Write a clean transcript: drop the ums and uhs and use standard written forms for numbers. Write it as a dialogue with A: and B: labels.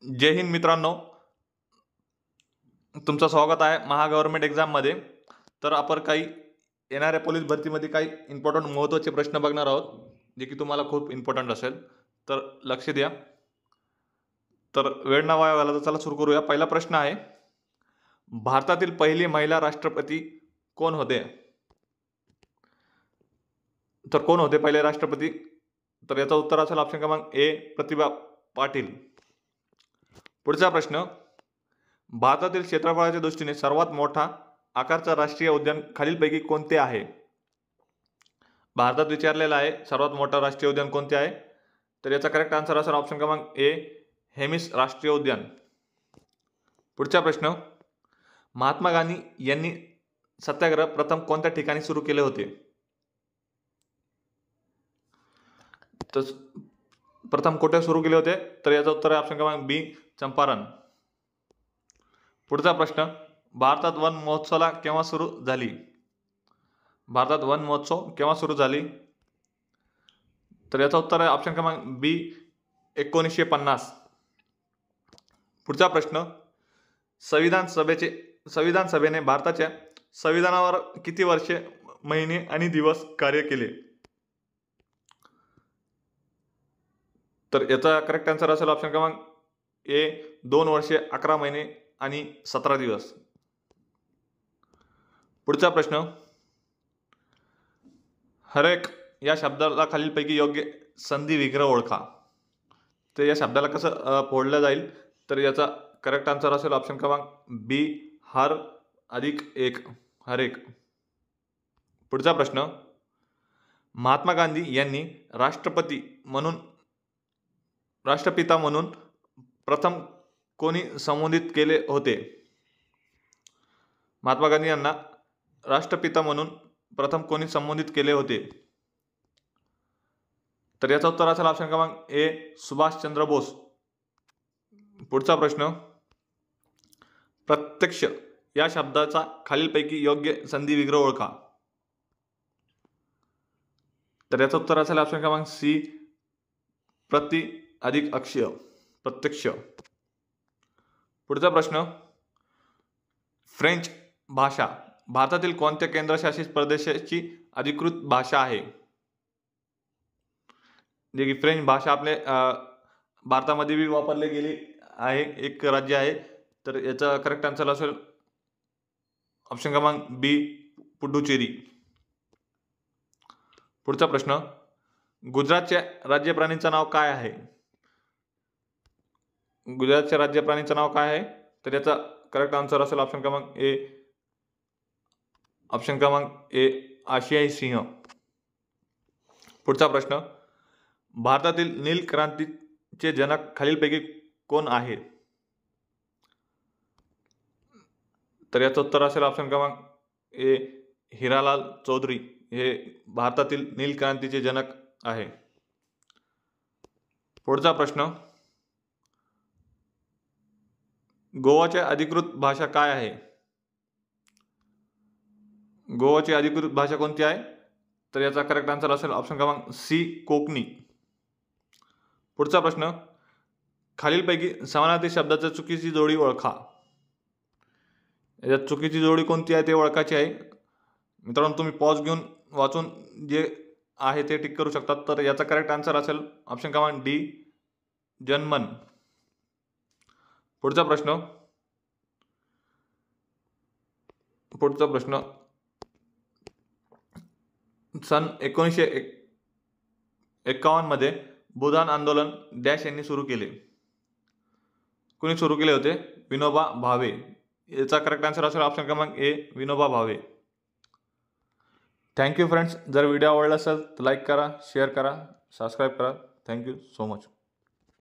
A: जय हिंद मित्रांनो, तुमचं स्वागत आहे महागव्हर्नमेंट एक्झाममध्ये। तर आपण काही येणाऱ्या पोलीस भरतीमध्ये काही इम्पॉर्टंट महत्त्वाचे प्रश्न बघणार आहोत, जे की तुम्हाला खूप इम्पॉर्टंट असेल, तर लक्ष द्या। तर वेळ न वाया घालवता चला सुरू करूया। पहिला प्रश्न आहे, भारतातील पहिली महिला राष्ट्रपती कोण होते? तर कोण होते पहिले राष्ट्रपती? तर याचं उत्तर असेल ऑप्शन क्रमांक ए, प्रतिभा पाटील। पुढचा प्रश्न, भारतातील क्षेत्रफळाच्या दृष्टीने सर्वात मोठा आकारचा राष्ट्रीय उद्यान खालीलपैकी कोणते आहे? भारतात विचारलेला आहे सर्वात मोठा राष्ट्रीय उद्यान कोणते आहे? तर याचा करेक्ट आन्सर असेल ऑप्शन क्रमांक ए, हेमिस राष्ट्रीय उद्यान। पुढचा प्रश्न, महात्मा गांधी यांनी सत्याग्रह प्रथम कोणत्या ठिकाणी सुरू केले होते? तर प्रथम कुठे सुरू केले होते? तर याचं उत्तर आहे ऑप्शन क्रमांक बी, चंपारण। पुढचा प्रश्न, भारतात वन महोत्सवाला केव्हा सुरू झाली? भारतात वन महोत्सव केव्हा सुरू झाली? तर याचं उत्तर आहे ऑप्शन क्रमांक बी, 1950। पुढचा प्रश्न, संविधान सभेने भारताच्या संविधानावर किती वर्षे, महिने आणि दिवस कार्य केले? तर याचा करेक्ट आन्सर असेल ऑप्शन क्रमांक ए, 2 वर्षे 11 महिने आणि 17 दिवस। पुढचा प्रश्न, हरेक या शब्दाला खालीलपैकी योग्य संधी विग्रह ओळखा। तर या शब्दाला कसं फोडलं जाईल? तर याचा करेक्ट आन्सर असेल ऑप्शन क्रमांक बी, हर अधिक एक, हरेक। पुढचा प्रश्न, महात्मा गांधी यांनी राष्ट्रपिता म्हणून प्रथम कोणी संबोधित केले होते? महात्मा गांधी यांना राष्ट्रपिता म्हणून प्रथम कोणी संबोधित केले होते? तर याचं उत्तर असेल ऑप्शन क्रमांक ए, सुभाषचंद्र बोस। पुढचा प्रश्न, प्रत्यक्ष या शब्दाचा खालीलपैकी योग्य संधी विग्रह ओळखा। तर याचं उत्तर असेल ऑप्शन क्रमांक सी, प्रति अधिक अक्षय, प्रत्यक्ष। पुढचा प्रश्न, फ्रेंच भाषा भारतातील कोणत्या केंद्रशासित प्रदेशाची अधिकृत भाषा आहे? जे की फ्रेंच भाषा आपले भारतामध्ये भी वापरली गेली आहे, एक राज्य आहे। तर याचा करेक्ट आन्सर असेल ऑप्शन क्रमांक बी, पुडुचेरी। पुढचा प्रश्न, गुजरातच्या राज्य प्राणीचं नाव काय आहे? गुजरातच्या राज्य प्राणीचं नाव काय आहे? तर याचा करेक्ट आन्सर असेल ऑप्शन क्रमांक ए, आशियाई सिंह। पुढचा प्रश्न, भारतातील नील क्रांतीचे जनक खालीलपैकी कोण आहे? तर याचं उत्तर असेल ऑप्शन क्रमांक ए, हिरालाल चौधरी हे भारतातील नील क्रांतीचे जनक आहे। पुढचा प्रश्न, गोवाची अधिकृत भाषा काय आहे? गोवाची अधिकृत भाषा कोणती आहे? तर याचा करेक्ट आन्सर असेल ऑप्शन क्रमांक सी, कोकणी। पुढचा प्रश्न, खालीलपैकी समानार्थी शब्दाची चुकीची जोडी ओळखा। यात चुकीची जोडी कोणती आहे ते ओळखायची आहे। मित्रांनो, तुम्ही पॉज घेऊन वाचून जे आहे ते टिक करू शकतात। तर याचा करेक्ट आन्सर असेल ऑप्शन क्रमांक डी, जनमन। पुढचा प्रश्न, सन 1951 मध्ये भूदान आंदोलन डॅश यांनी सुरू केले? कोणी सुरू केले होते? विनोबा भावे। याचा करेक्ट आन्सर असेल ऑप्शन क्रमांक ए, विनोबा भावे। थँक्यू फ्रेंड्स, जर व्हिडिओ आवडला असेल तर लाईक करा, शेअर करा, सबस्क्राईब करा। Thank you so much.